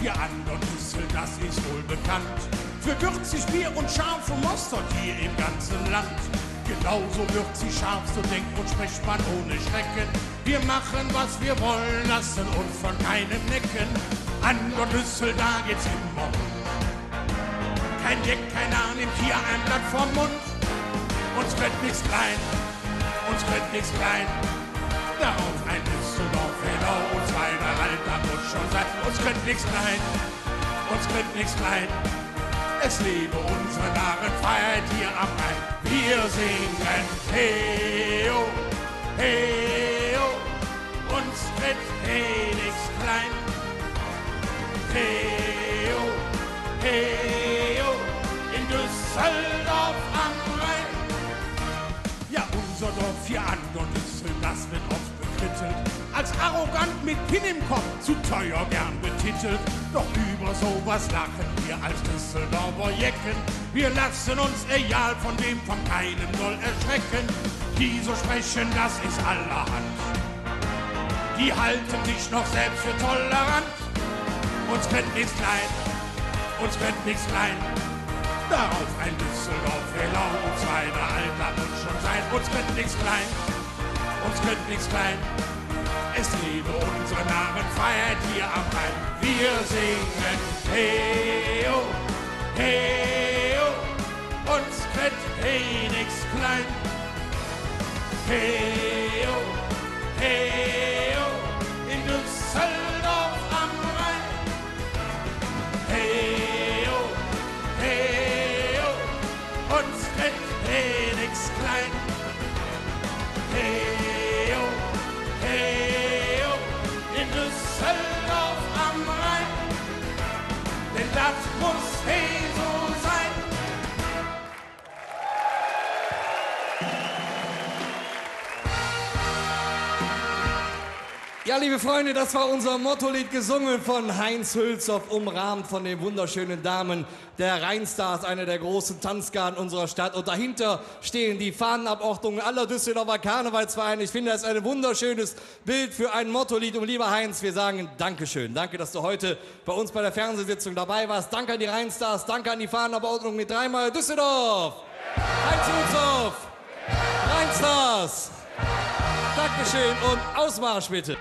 hier an der Düssel, das ist wohl bekannt. Für würzig Bier und scharfe Mustard hier im ganzen Land. Genauso würzig scharf, so denkt und spricht man ohne Schrecken. Wir machen, was wir wollen, lassen uns von keinem necken. An der Düssel, da geht's immer rund. Kein Jeck, kein Narr nimmt hier ein Blatt vom Mund. Uns könnt nichts klein, uns könnt nichts klein. Darauf ein Düsseldorf, hello, uns weiter alter muss schon sein. Uns könnt nichts klein, uns könnt nichts klein. Es lebe unsere Narrenfreiheit hier am Rhein. Wir singen Heo, Heo, uns könnt nichts klein. Heo, Heo, in Düsseldorf am Rhein. Ja, unser Dorf hier an der Düssel, das wird oft bekrittelt. Als arrogant mit Pin im Kopf, zu teuer gern betitelt. Doch über sowas lachen wir als Düsseldorfer Jecken. Wir lassen uns egal von wem, von keinem soll erschrecken. Die so sprechen, das ist allerhand. Die halten sich noch selbst für tolerant. Uns könnt nichts klein, uns könnt nichts klein. Darauf ein Düsseldorf, hello, uns weiter alter muss schon sein. Uns könnt nichts klein, uns könnt nichts klein. Es lebe unsere Narrenfreiheit hier am Rhein. Wir singen Heo, Heo, uns könnt nix klein. Heo, Heo, in Düsseldorf am Rhein. Heo, Heo, uns könnt nix klein. Heo, Heo, in Düsseldorf am Rhein, denn das muss so sein. Ja, liebe Freunde, das war unser Mottolied, gesungen von Heinz Hülshoff, umrahmt von den wunderschönen Damen der Rheinstars, einer der großen Tanzgarten unserer Stadt. Und dahinter stehen die Fahnenabordnungen aller Düsseldorfer Karnevalsvereine. Ich finde, das ist ein wunderschönes Bild für ein Mottolied. Und lieber Heinz, wir sagen Dankeschön. Danke, dass du heute bei uns bei der Fernsehsitzung dabei warst. Danke an die Rheinstars, danke an die Fahnenabordnung mit dreimal Düsseldorf. Heinz Hülshoff, Rheinstars. Dankeschön und Ausmarsch bitte.